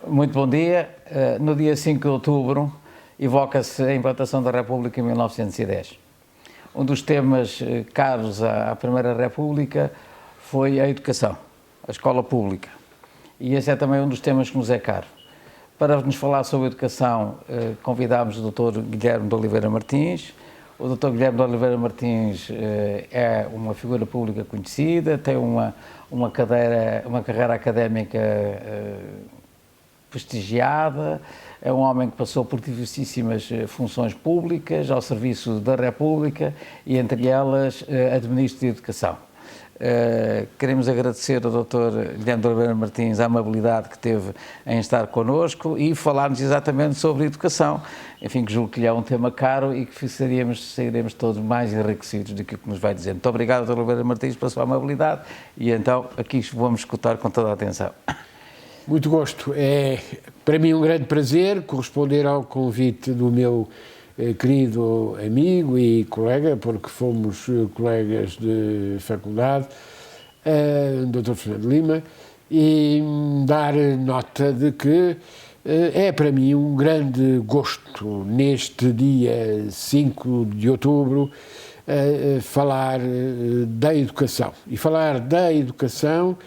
Muito bom dia. No dia 5 de outubro, evoca-se a implantação da República em 1910. Um dos temas caros à Primeira República foi a educação, a escola pública. E esse é também um dos temas que nos é caro. Para nos falar sobre a educação, convidámos o Dr. Guilherme de Oliveira Martins. O Dr. Guilherme de Oliveira Martins é uma figura pública conhecida, tem uma carreira académica prestigiada, é um homem que passou por diversíssimas funções públicas ao serviço da República e, entre elas, Administro de Educação. Queremos agradecer ao Dr. Guilherme de Oliveira Martins a amabilidade que teve em estar connosco e falar-nos exatamente sobre educação, enfim, que julgo que lhe é um tema caro e que sairemos todos mais enriquecidos do que o que nos vai dizer. Muito obrigado, Dr. Oliveira Martins, pela sua amabilidade e então aqui vamos escutar com toda a atenção. Muito gosto. É para mim um grande prazer corresponder ao convite do meu querido amigo e colega, porque fomos colegas de faculdade, Dr. Fernando Lima, e dar nota de que é para mim um grande gosto neste dia 5 de outubro falar da educação. E falar da educação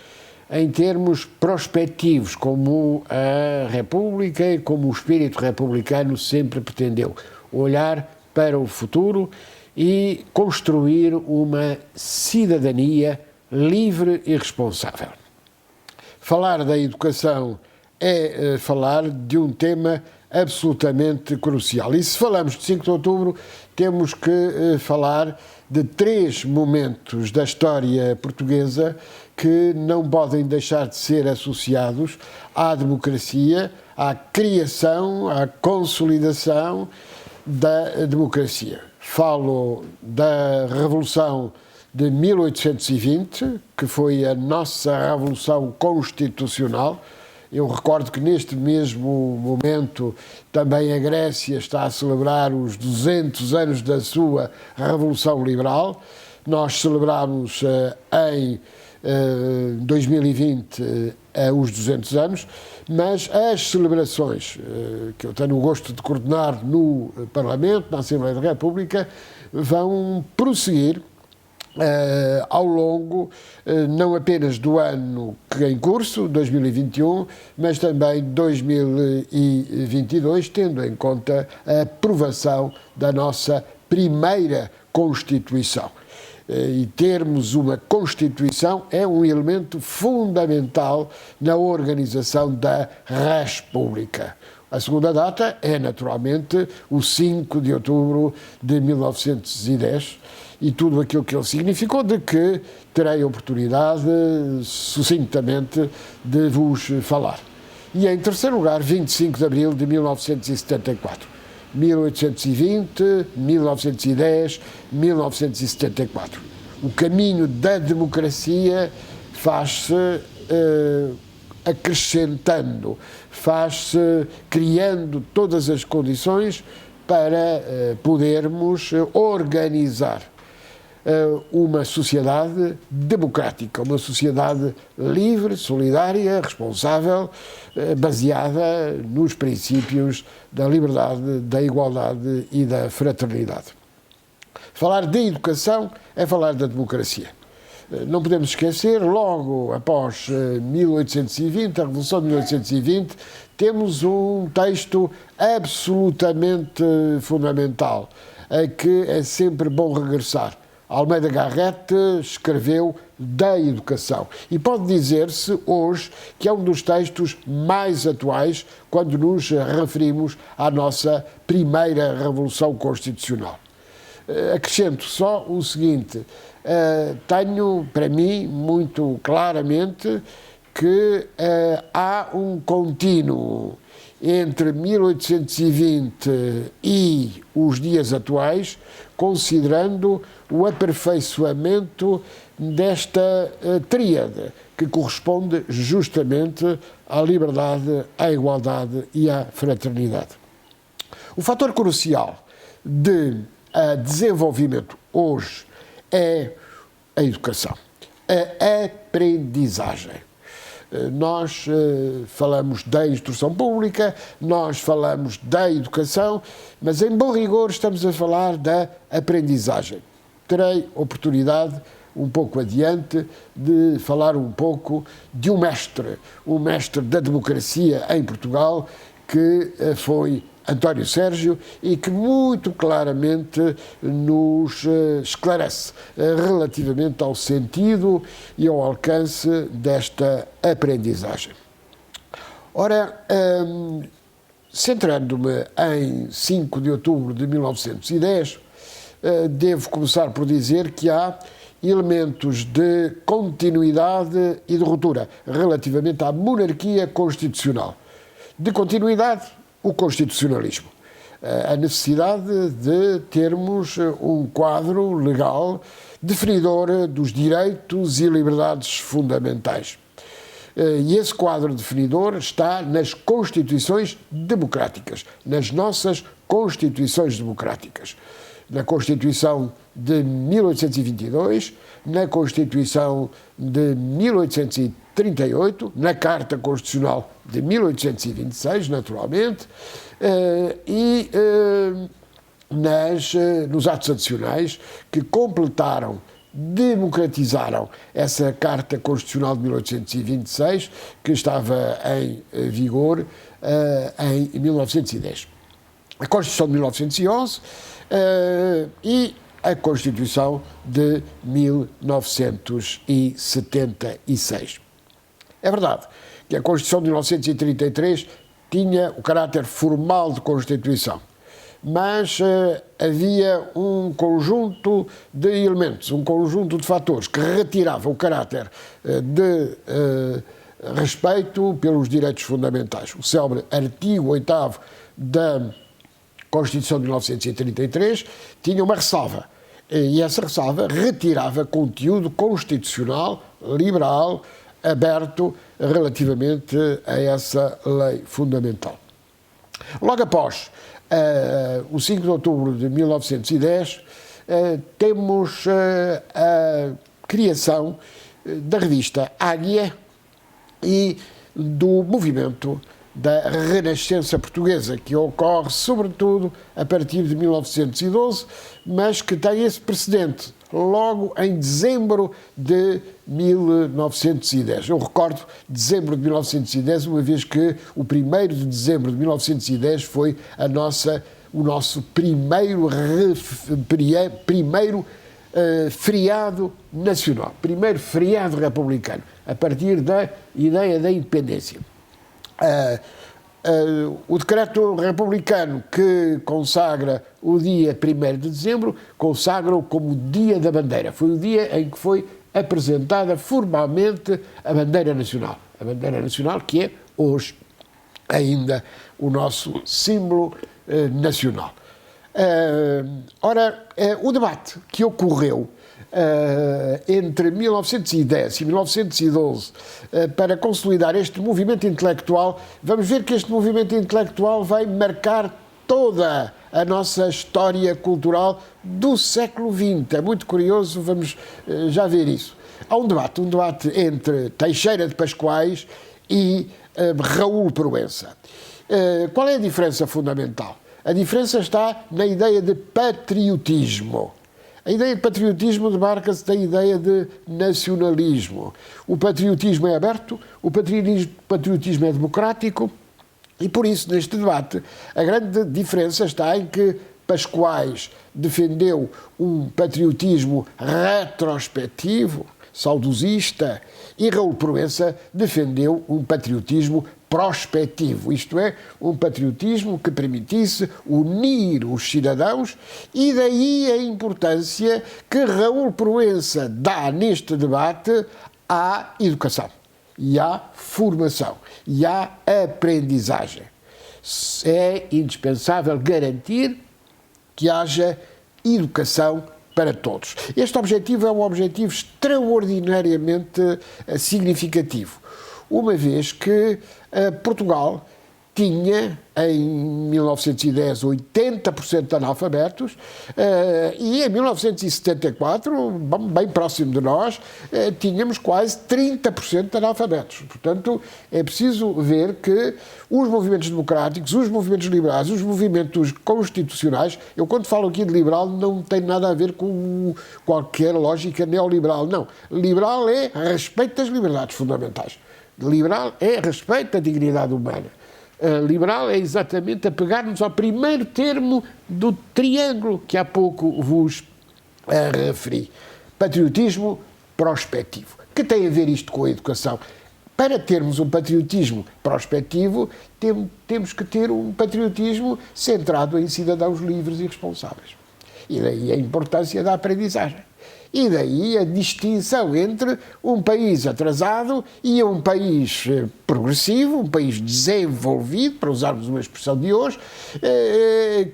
em termos prospectivos, como a República e como o espírito republicano sempre pretendeu. Olhar para o futuro e construir uma cidadania livre e responsável. Falar da educação é falar de um tema absolutamente crucial. E se falamos de 5 de outubro, temos que falar de 3 momentos da história portuguesa que não podem deixar de ser associados à democracia, à criação, à consolidação da democracia. Falo da Revolução de 1820, que foi a nossa Revolução Constitucional. Eu recordo que neste mesmo momento também a Grécia está a celebrar os 200 anos da sua Revolução Liberal. Nós celebramos em 2020 os 200 anos, mas as celebrações que eu tenho o gosto de coordenar no Parlamento, na Assembleia da República, vão prosseguir ao longo não apenas do ano que é em curso, 2021, mas também 2022, tendo em conta a aprovação da nossa primeira Constituição. E termos uma Constituição é um elemento fundamental na organização da República. A segunda data é, naturalmente, o 5 de outubro de 1910 e tudo aquilo que ele significou, de que terei a oportunidade, sucintamente, de vos falar. E, em terceiro lugar, 25 de abril de 1974. 1820, 1910, 1974. O caminho da democracia faz-se acrescentando, faz-se criando todas as condições para podermos organizar uma sociedade democrática, uma sociedade livre, solidária, responsável, baseada nos princípios da liberdade, da igualdade e da fraternidade. Falar de educação é falar da democracia. Não podemos esquecer, logo após 1820, a Revolução de 1820, temos um texto absolutamente fundamental, a que é sempre bom regressar. Almeida Garrett escreveu da educação e pode dizer-se hoje que é um dos textos mais atuais quando nos referimos à nossa primeira Revolução Constitucional. Acrescento só o seguinte, tenho para mim muito claramente que há um contínuo entre 1820 e os dias atuais, considerando o aperfeiçoamento desta tríade, que corresponde justamente à liberdade, à igualdade e à fraternidade. O fator crucial de desenvolvimento hoje é a educação, a aprendizagem. Nós falamos da instrução pública, nós falamos da educação, mas em bom rigor estamos a falar da aprendizagem. Terei oportunidade, um pouco adiante, de falar um pouco de um mestre da democracia em Portugal, que foi António Sérgio, e que muito claramente nos esclarece relativamente ao sentido e ao alcance desta aprendizagem. Ora, centrando-me em 5 de outubro de 1910, devo começar por dizer que há elementos de continuidade e de ruptura relativamente à monarquia constitucional. De continuidade, o constitucionalismo. A necessidade de termos um quadro legal definidor dos direitos e liberdades fundamentais. E esse quadro definidor está nas constituições democráticas, nas nossas constituições democráticas. Na Constituição de 1822, na Constituição de 1838, na Carta Constitucional de 1826, naturalmente, e nos atos adicionais que completaram, democratizaram essa Carta Constitucional de 1826, que estava em vigor em 1910. A Constituição de 1911 e a Constituição de 1976. É verdade que a Constituição de 1933 tinha o caráter formal de Constituição, mas havia um conjunto de elementos, um conjunto de fatores que retirava o caráter de respeito pelos direitos fundamentais. O célebre artigo 8º da Constituição de 1933 tinha uma ressalva, e essa ressalva retirava conteúdo constitucional, liberal, aberto relativamente a essa lei fundamental. Logo após o 5 de outubro de 1910, temos a criação da revista Águia e do movimento da Renascença Portuguesa, que ocorre sobretudo a partir de 1912, mas que tem esse precedente logo em dezembro de 1910. Eu recordo dezembro de 1910, uma vez que o 1º de dezembro de 1910 foi o nosso primeiro feriado nacional, primeiro feriado republicano, a partir da ideia da independência. O decreto republicano que consagra o dia 1º de dezembro consagra-o como Dia da Bandeira. Foi o dia em que foi apresentada formalmente a bandeira nacional. A bandeira nacional que é hoje ainda o nosso símbolo nacional. Ora, o debate que ocorreu entre 1910 e 1912 para consolidar este movimento intelectual, vamos ver que este movimento intelectual vai marcar toda a nossa história cultural do século XX. É muito curioso, vamos já ver isso. Há um debate entre Teixeira de Pascoais e Raul Proença. Qual é a diferença fundamental? A diferença está na ideia de patriotismo. A ideia de patriotismo demarca-se da ideia de nacionalismo. O patriotismo é aberto, o patriotismo é democrático e, por isso, neste debate, a grande diferença está em que Pascoais defendeu um patriotismo retrospectivo, saudosista, e Raul Proença defendeu um patriotismo prospectivo, isto é, um patriotismo que permitisse unir os cidadãos, e daí a importância que Raul Proença dá neste debate à educação, e à formação, e à aprendizagem. É indispensável garantir que haja educação para todos. Este objetivo é um objetivo extraordinariamente significativo, uma vez que Portugal tinha, em 1910, 80% de analfabetos, e em 1974, bem próximo de nós, tínhamos quase 30% de analfabetos. Portanto, é preciso ver que os movimentos democráticos, os movimentos liberais, os movimentos constitucionais, eu quando falo aqui de liberal não tem nada a ver com qualquer lógica neoliberal, não. Liberal é respeito das liberdades fundamentais. Liberal é respeito da dignidade humana. Liberal é exatamente apegar-nos ao primeiro termo do triângulo que há pouco vos referi. Patriotismo prospectivo. Que tem a ver isto com a educação? Para termos um patriotismo prospectivo, temos que ter um patriotismo centrado em cidadãos livres e responsáveis. E daí a importância da aprendizagem. E daí a distinção entre um país atrasado e um país progressivo, um país desenvolvido, para usarmos uma expressão de hoje,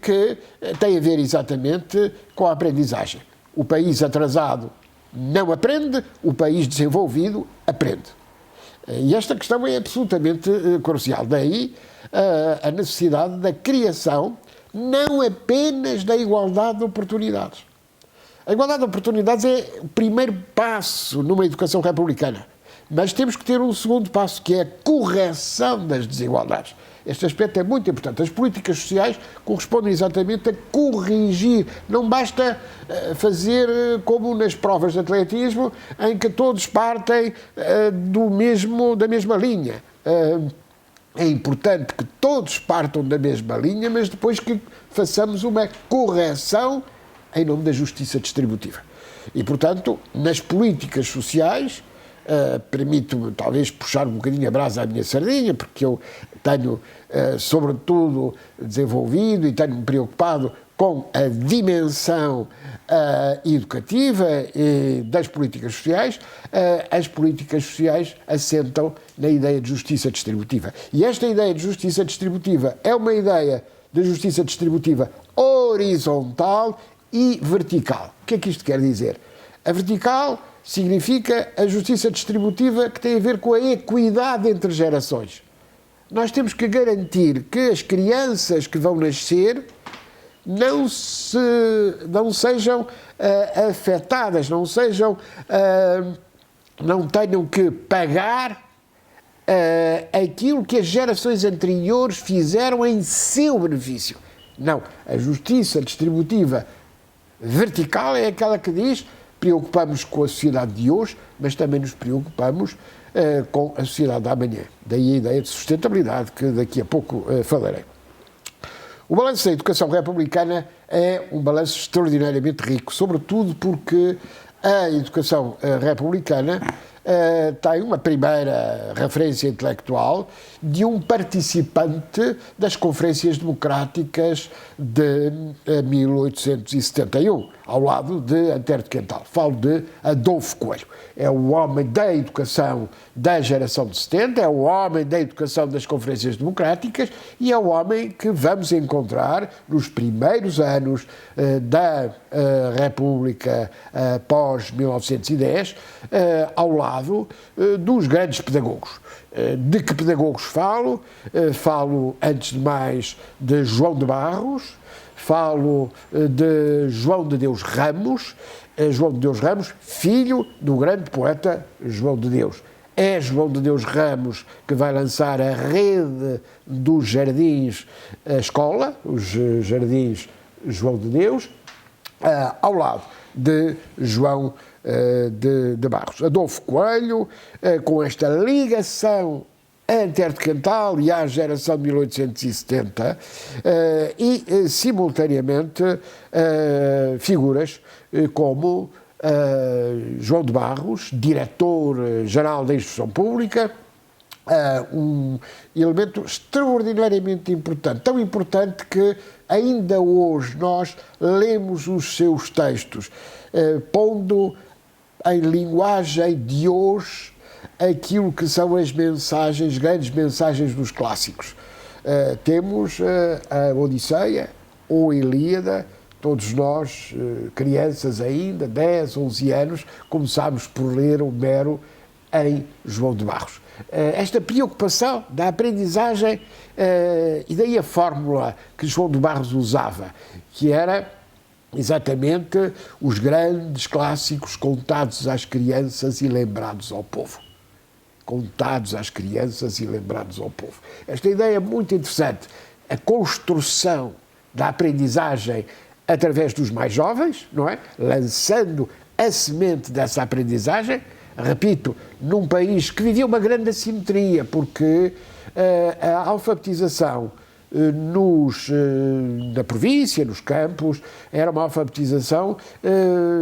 que tem a ver exatamente com a aprendizagem. O país atrasado não aprende, o país desenvolvido aprende. E esta questão é absolutamente crucial. Daí a necessidade da criação não apenas da igualdade de oportunidades. A igualdade de oportunidades é o primeiro passo numa educação republicana, mas temos que ter um segundo passo, que é a correção das desigualdades. Este aspecto é muito importante. As políticas sociais correspondem exatamente a corrigir. Não basta fazer como nas provas de atletismo, em que todos partem da mesma linha. É importante que todos partam da mesma linha, mas depois que façamos uma correção em nome da justiça distributiva. E, portanto, nas políticas sociais, permito-me talvez puxar um bocadinho a brasa à minha sardinha, porque eu tenho, sobretudo, desenvolvido e tenho-me preocupado com a dimensão educativa das políticas sociais. As políticas sociais assentam na ideia de justiça distributiva. E esta ideia de justiça distributiva é uma ideia de justiça distributiva horizontal e vertical. O que é que isto quer dizer? A vertical significa a justiça distributiva que tem a ver com a equidade entre gerações. Nós temos que garantir que as crianças que vão nascer não sejam afetadas, não tenham que pagar aquilo que as gerações anteriores fizeram em seu benefício. Não, a justiça distributiva vertical é aquela que diz: preocupamos com a sociedade de hoje, mas também nos preocupamos com a sociedade da amanhã. Daí a ideia de sustentabilidade, que daqui a pouco falarei. O balanço da educação republicana é um balanço extraordinariamente rico, sobretudo porque a educação republicana tem uma primeira referência intelectual de um participante das conferências democráticas de 1871, ao lado de Antero de Quental. Falo de Adolfo Coelho. É o homem da educação da geração de 70, é o homem da educação das conferências democráticas e é o homem que vamos encontrar nos primeiros anos da República pós-1910, ao lado dos grandes pedagogos. De que pedagogos falo? Falo, antes de mais, de João de Barros, falo de João de Deus Ramos, filho do grande poeta João de Deus. É João de Deus Ramos que vai lançar a rede dos jardins, a escola, os jardins João de Deus, ao lado de João de Barros. Adolfo Coelho, com esta ligação a Antero de Quental e à geração de 1870, e simultaneamente figuras como João de Barros, diretor-geral da Instrução Pública, um elemento extraordinariamente importante, tão importante que ainda hoje nós lemos os seus textos, pondo em linguagem de hoje aquilo que são as mensagens, grandes mensagens dos clássicos. Temos a Odisseia ou a Ilíada. Todos nós, crianças ainda, 10, 11 anos, começámos por ler Homero em João de Barros. Esta preocupação da aprendizagem e daí a fórmula que João de Barros usava, que era exatamente os grandes clássicos contados às crianças e lembrados ao povo. Contados às crianças e lembrados ao povo. Esta ideia é muito interessante. A construção da aprendizagem através dos mais jovens, não é? Lançando a semente dessa aprendizagem, repito, num país que vivia uma grande assimetria, porque a alfabetização na província, nos campos, era uma alfabetização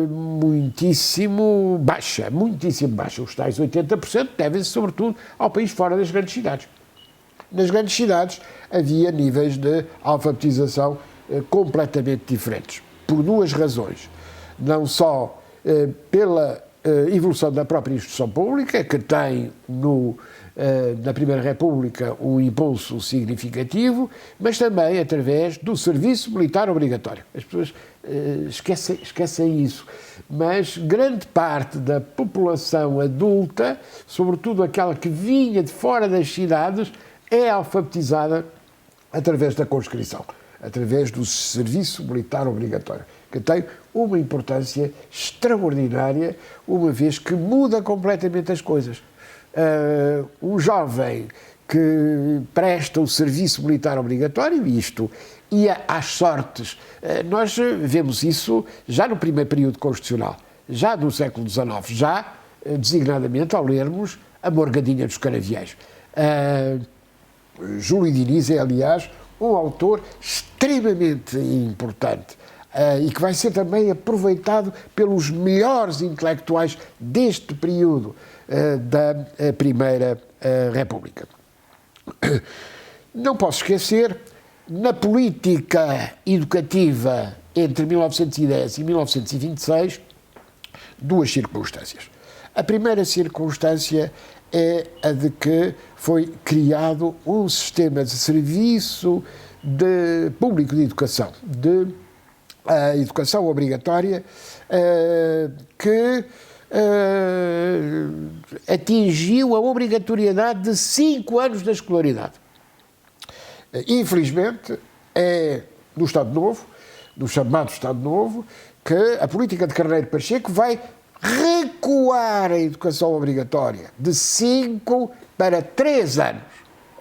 muitíssimo baixa. Os tais 80% devem-se, sobretudo, ao país fora das grandes cidades. Nas grandes cidades havia níveis de alfabetização completamente diferentes, por duas razões. Não só pela evolução da própria instrução pública, que tem na Primeira República um impulso significativo, mas também através do serviço militar obrigatório. As pessoas esquecem isso, mas grande parte da população adulta, sobretudo aquela que vinha de fora das cidades, é alfabetizada através da conscrição, através do serviço militar obrigatório, que tem uma importância extraordinária, uma vez que muda completamente as coisas. Um jovem que presta o serviço militar obrigatório, isto ia às sortes. Nós vemos isso já no primeiro período constitucional, já do século XIX, já designadamente ao lermos a Morgadinha dos Canavieiros. Júlio Diniz é, aliás, um autor extremamente importante e que vai ser também aproveitado pelos melhores intelectuais deste período da Primeira República. Não posso esquecer, na política educativa entre 1910 e 1926, duas circunstâncias. A primeira circunstância é a de que foi criado um sistema de serviço público de educação, de educação obrigatória, que atingiu a obrigatoriedade de 5 anos da escolaridade. Infelizmente, é no Estado Novo, no chamado Estado Novo, que a política de Carneiro Pacheco vai recuar a educação obrigatória de 5 para 3 anos.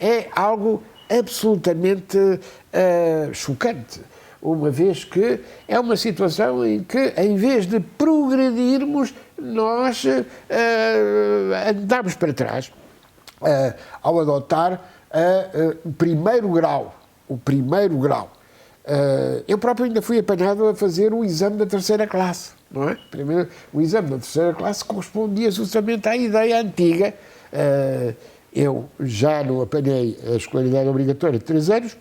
É algo absolutamente chocante, uma vez que é uma situação em que, em vez de progredirmos, nós andamos para trás ao adotar o primeiro grau. Eu próprio ainda fui apanhado a fazer o exame da terceira classe, não é? Primeiro, o exame da terceira classe correspondia justamente à ideia antiga. Eu já não apanhei a escolaridade obrigatória de 3 anos,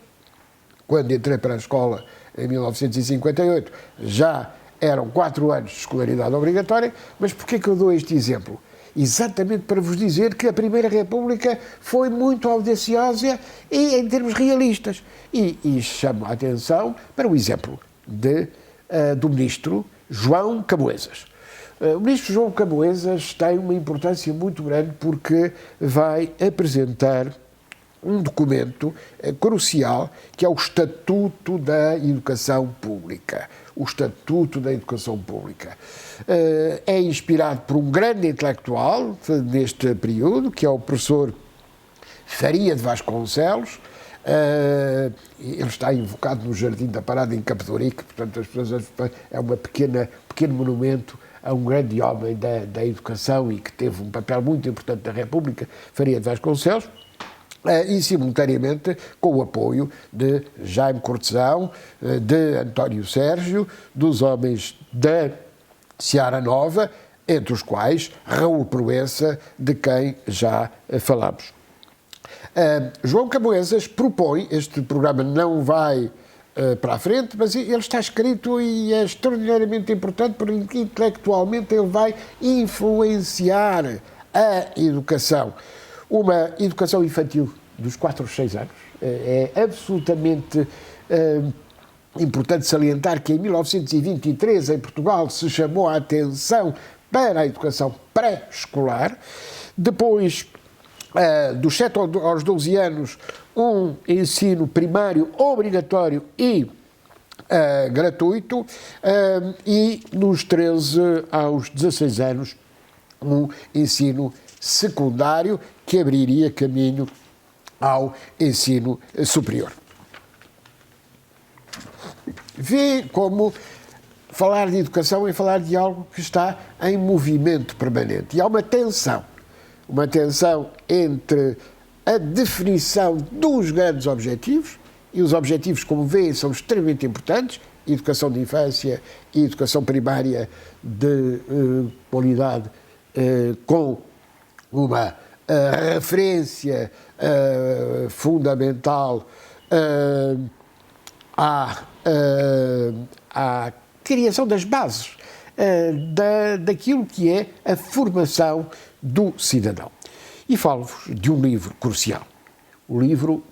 quando entrei para a escola em 1958, já eram 4 anos de escolaridade obrigatória, mas porquê que eu dou este exemplo? Exatamente para vos dizer que a Primeira República foi muito audaciosa e em termos realistas. E chamo a atenção para o exemplo do ministro João Camoesas. O ministro João Camoesas tem uma importância muito grande porque vai apresentar um documento crucial, que é o Estatuto da Educação Pública. O Estatuto da Educação Pública. É inspirado por um grande intelectual neste período, que é o professor Faria de Vasconcelos. Ele está invocado no Jardim da Parada, em Capodorique, portanto, as pessoas, é um pequeno monumento a um grande homem da educação e que teve um papel muito importante na República, Faria de Vasconcelos. E, simultaneamente, com o apoio de Jaime Cortesão, de António Sérgio, dos homens da Seara Nova, entre os quais Raul Proença, de quem já falamos. João Camoesas propõe, este programa não vai para a frente, mas ele está escrito e é extraordinariamente importante porque intelectualmente ele vai influenciar a educação. Uma educação infantil dos 4 aos 6 anos. É absolutamente importante salientar que em 1923 em Portugal se chamou a atenção para a educação pré-escolar. Depois, dos 7 aos 12 anos, um ensino primário obrigatório e gratuito, e dos 13 aos 16 anos, um ensino secundário que abriria caminho ao ensino superior. Vê como falar de educação é falar de algo que está em movimento permanente. E há uma tensão entre a definição dos grandes objetivos, e os objetivos, como veem, são extremamente importantes, educação de infância e educação primária de qualidade, com uma referência fundamental à criação das bases daquilo que é a formação do cidadão. E falo-vos de um livro crucial, o livro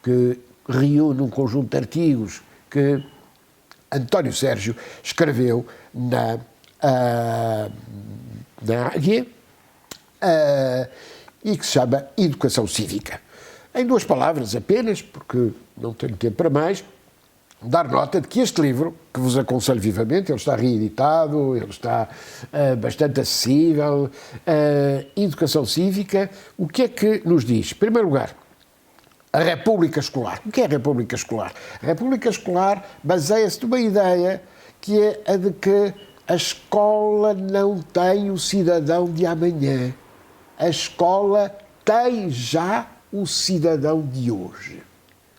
que reúne um conjunto de artigos que António Sérgio escreveu na Águia, e que se chama Educação Cívica. Em 2 palavras apenas, porque não tenho tempo para mais, dar nota de que este livro, que vos aconselho vivamente, ele está reeditado, ele está bastante acessível, Educação Cívica, o que é que nos diz? Em primeiro lugar, a República Escolar. O que é a República Escolar? A República Escolar baseia-se numa ideia que é a de que a escola não tem o cidadão de amanhã. A escola tem já o cidadão de hoje.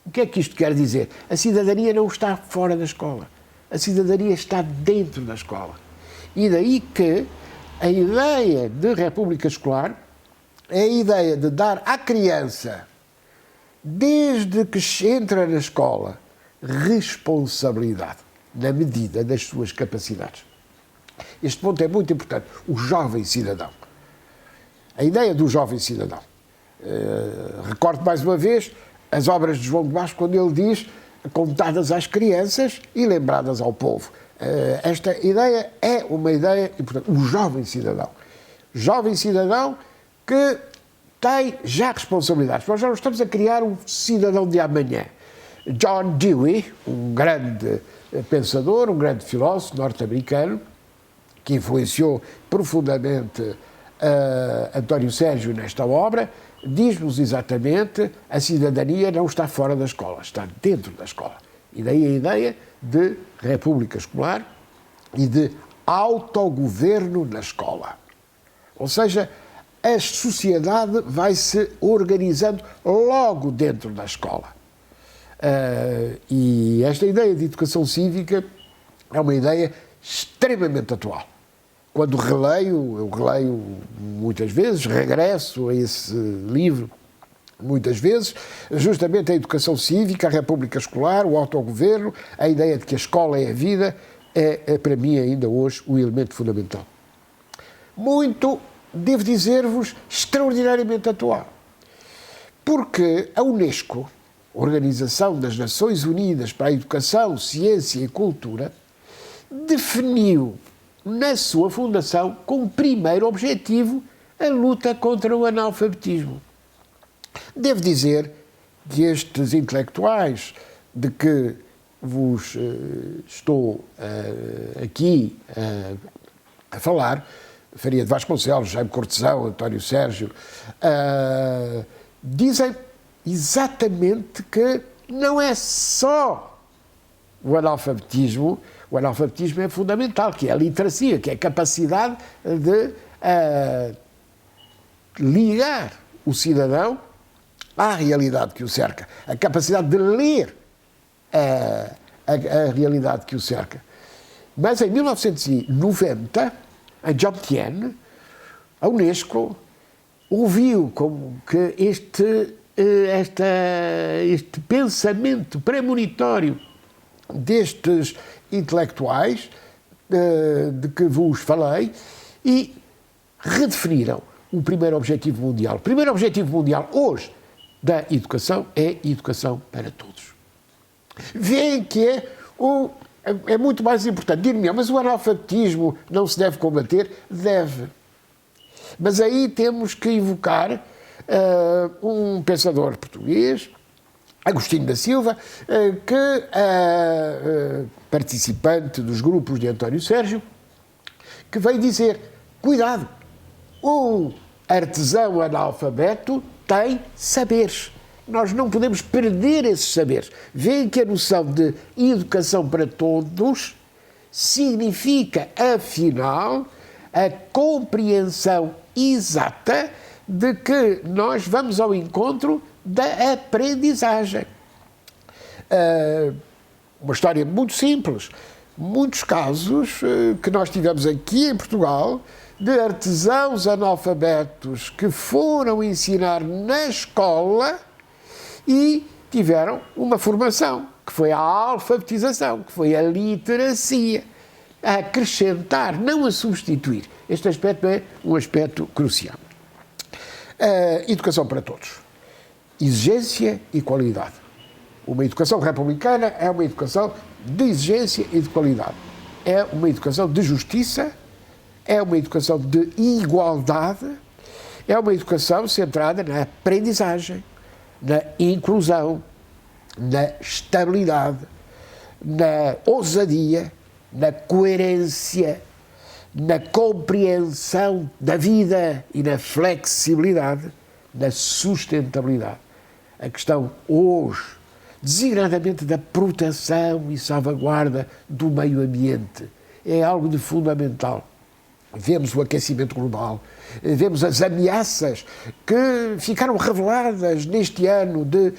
O que é que isto quer dizer? A cidadania não está fora da escola. A cidadania está dentro da escola. E daí que a ideia de República Escolar é a ideia de dar à criança, desde que entra na escola, responsabilidade, na medida das suas capacidades. Este ponto é muito importante. O jovem cidadão. A ideia do jovem cidadão. Recordo mais uma vez as obras de João de Basco, quando ele diz contadas às crianças e lembradas ao povo. Esta ideia é uma ideia importante. O jovem cidadão. Jovem cidadão que tem já responsabilidades. Nós já não estamos a criar um cidadão de amanhã. John Dewey, um grande pensador, um grande filósofo norte-americano, que influenciou profundamente António Sérgio nesta obra, diz-nos exatamente: a cidadania não está fora da escola, está dentro da escola. E daí a ideia de república escolar e de autogoverno na escola. Ou seja, a sociedade vai se organizando logo dentro da escola. E esta ideia de educação cívica é uma ideia extremamente atual. Quando eu releio muitas vezes, regresso a esse livro muitas vezes, justamente a educação cívica, a república escolar, o autogoverno, a ideia de que a escola é a vida, é para mim ainda hoje o elemento fundamental. Muito, devo dizer-vos, extraordinariamente atual. Porque a Unesco, Organização das Nações Unidas para a Educação, Ciência e Cultura, definiu na sua fundação como primeiro objetivo a luta contra o analfabetismo. Devo dizer que estes intelectuais de que vos estou aqui a falar, Faria de Vasconcelos, Jaime Cortesão, António Sérgio, dizem exatamente que não é só o analfabetismo é fundamental, que é a literacia, que é a capacidade de ligar o cidadão à realidade que o cerca, a capacidade de ler a realidade que o cerca. Mas em 1990, em Jomtien, a Unesco ouviu como que este pensamento premonitório destes intelectuais de que vos falei e redefiniram o primeiro objetivo mundial. O primeiro objetivo mundial hoje da educação é educação para todos. Veem que é muito mais importante. Dir-me, mas o analfabetismo não se deve combater? Deve. Mas aí temos que invocar um pensador português, Agostinho da Silva, participante dos grupos de António Sérgio, que veio dizer, cuidado, o artesão analfabeto tem saberes. Nós não podemos perder esses saberes. Veem que a noção de educação para todos significa, afinal, a compreensão exata de que nós vamos ao encontro da aprendizagem. Uma história muito simples. Muitos casos que nós tivemos aqui em Portugal de artesãos analfabetos que foram ensinar na escola e tiveram uma formação, que foi a alfabetização, que foi a literacia, a acrescentar, não a substituir. Este aspecto é um aspecto crucial. Educação para todos. Exigência e qualidade. Uma educação republicana é uma educação de exigência e de qualidade. É uma educação de justiça, é uma educação de igualdade, é uma educação centrada na aprendizagem, na inclusão, na estabilidade, na ousadia, na coerência, na compreensão da vida e na flexibilidade, na sustentabilidade. A questão hoje, designadamente da proteção e salvaguarda do meio ambiente, é algo de fundamental. Vemos o aquecimento global, vemos as ameaças que ficaram reveladas neste ano de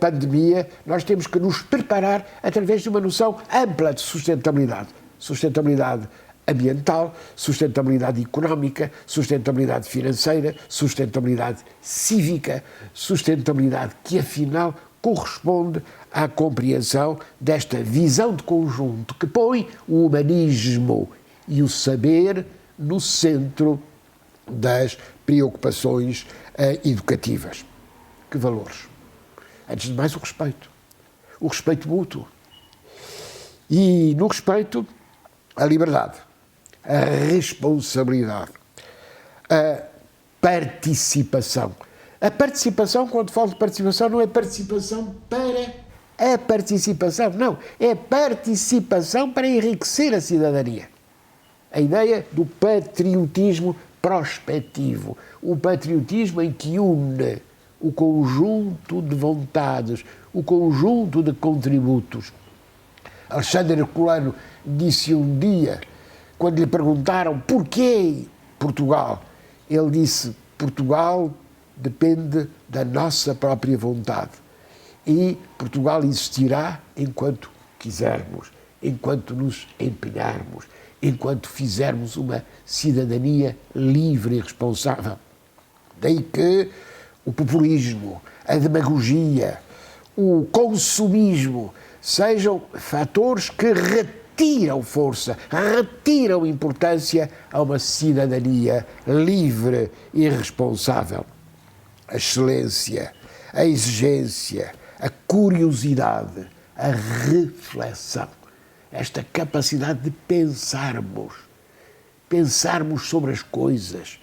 pandemia. Nós temos que nos preparar através de uma noção ampla de sustentabilidade. Sustentabilidade ambiental, sustentabilidade económica, sustentabilidade financeira, sustentabilidade cívica, sustentabilidade que, afinal, corresponde à compreensão desta visão de conjunto que põe o humanismo e o saber no centro das preocupações educativas. Que valores? Antes de mais, o respeito mútuo. E no respeito, a liberdade, a responsabilidade, a participação. A participação, quando falo de participação, não é participação para a participação, não. É participação para enriquecer a cidadania. A ideia do patriotismo prospectivo. O patriotismo em que une o conjunto de vontades, o conjunto de contributos. Alexandre Herculano disse um dia, quando lhe perguntaram porquê Portugal, ele disse, Portugal depende da nossa própria vontade e Portugal existirá enquanto quisermos, enquanto nos empenharmos, enquanto fizermos uma cidadania livre e responsável. Daí que o populismo, a demagogia, o consumismo sejam fatores que retiram força, retiram importância a uma cidadania livre e responsável. A excelência, a exigência, a curiosidade, a reflexão, esta capacidade de pensarmos sobre as coisas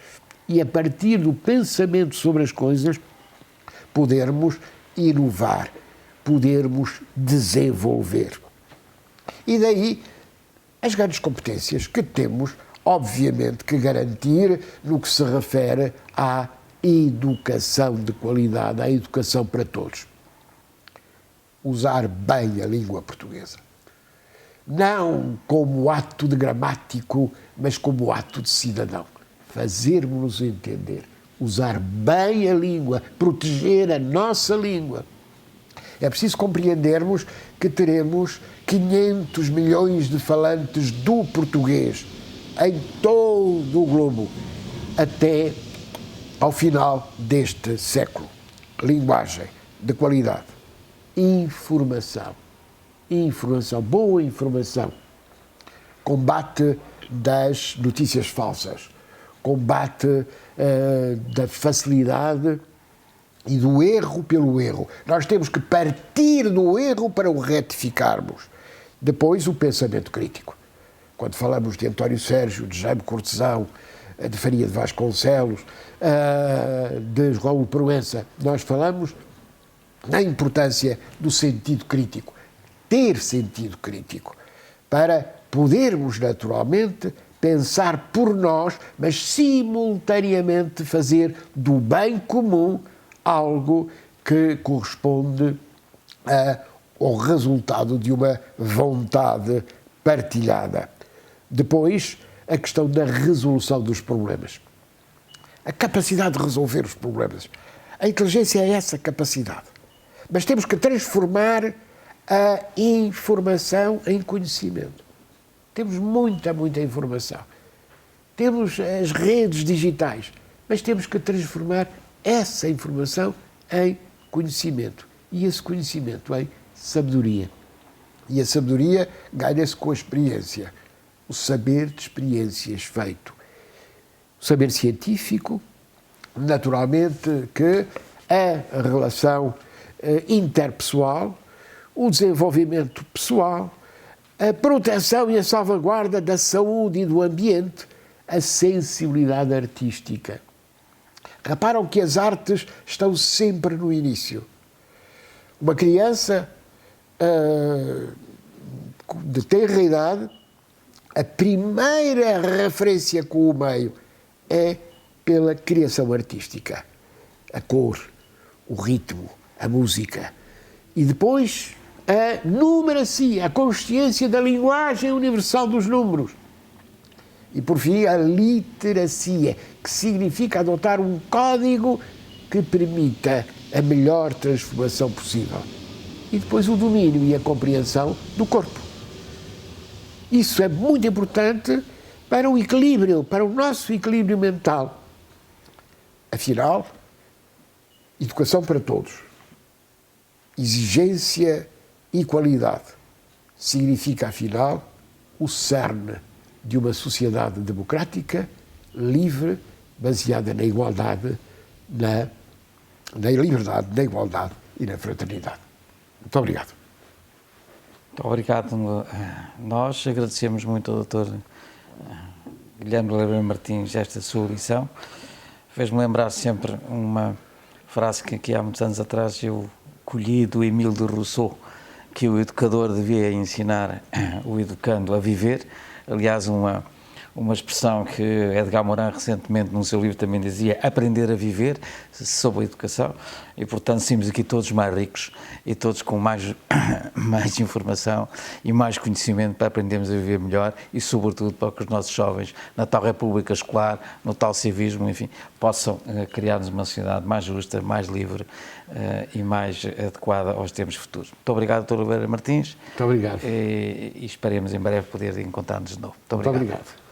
e, a partir do pensamento sobre as coisas, podermos inovar, podermos desenvolver. E daí as grandes competências que temos, obviamente, que garantir no que se refere à educação de qualidade, à educação para todos. Usar bem a língua portuguesa. Não como ato de gramático, mas como ato de cidadão. Fazermos-nos entender. Usar bem a língua, proteger a nossa língua. É preciso compreendermos que teremos 500 milhões de falantes do português em todo o globo, até ao final deste século. Linguagem de qualidade. Informação, boa informação. Combate das notícias falsas. Combate da facilidade e do erro pelo erro. Nós temos que partir do erro para o retificarmos. Depois, o pensamento crítico. Quando falamos de António Sérgio, de Jaime Cortesão, de Faria de Vasconcelos, de Raul Proença, nós falamos na importância do sentido crítico. Ter sentido crítico para podermos naturalmente pensar por nós, mas simultaneamente fazer do bem comum algo que corresponde ao resultado de uma vontade partilhada. Depois, a questão da resolução dos problemas. A capacidade de resolver os problemas. A inteligência é essa capacidade. Mas temos que transformar a informação em conhecimento. Temos muita informação. Temos as redes digitais, mas temos que transformar essa informação em conhecimento. E esse conhecimento em sabedoria. E a sabedoria ganha-se com a experiência. O saber de experiências feito. O saber científico, naturalmente, que a relação interpessoal, o desenvolvimento pessoal, a proteção e a salvaguarda da saúde e do ambiente, a sensibilidade artística. Reparam que as artes estão sempre no início. Uma criança de tenra idade, a primeira referência com o meio é pela criação artística. A cor, o ritmo, a música. E depois a numeracia, a consciência da linguagem universal dos números. E, por fim, a literacia, que significa adotar um código que permita a melhor transformação possível. E depois o domínio e a compreensão do corpo. Isso é muito importante para o equilíbrio, para o nosso equilíbrio mental. Afinal, educação para todos. Exigência e qualidade significa, afinal, o cerne de uma sociedade democrática, livre, baseada na igualdade, na liberdade, na igualdade e na fraternidade. Muito obrigado. Muito obrigado. Nós agradecemos muito ao Dr. Guilherme Loureiro Martins esta sua lição. Fez-me lembrar sempre uma frase que há muitos anos atrás eu colhi do Émile de Rousseau, que o educador devia ensinar o educando a viver. Aliás, uma expressão que Edgar Morin recentemente num seu livro também dizia, aprender a viver, sobre a educação, e portanto saímos aqui todos mais ricos e todos com mais informação e mais conhecimento para aprendermos a viver melhor e sobretudo para que os nossos jovens na tal república escolar, no tal civismo, enfim, possam criar-nos uma sociedade mais justa, mais livre e mais adequada aos tempos futuros. Muito obrigado, Dr. Loureiro Martins. Muito obrigado. E esperemos em breve poder encontrar-nos de novo. Muito obrigado. Muito obrigado.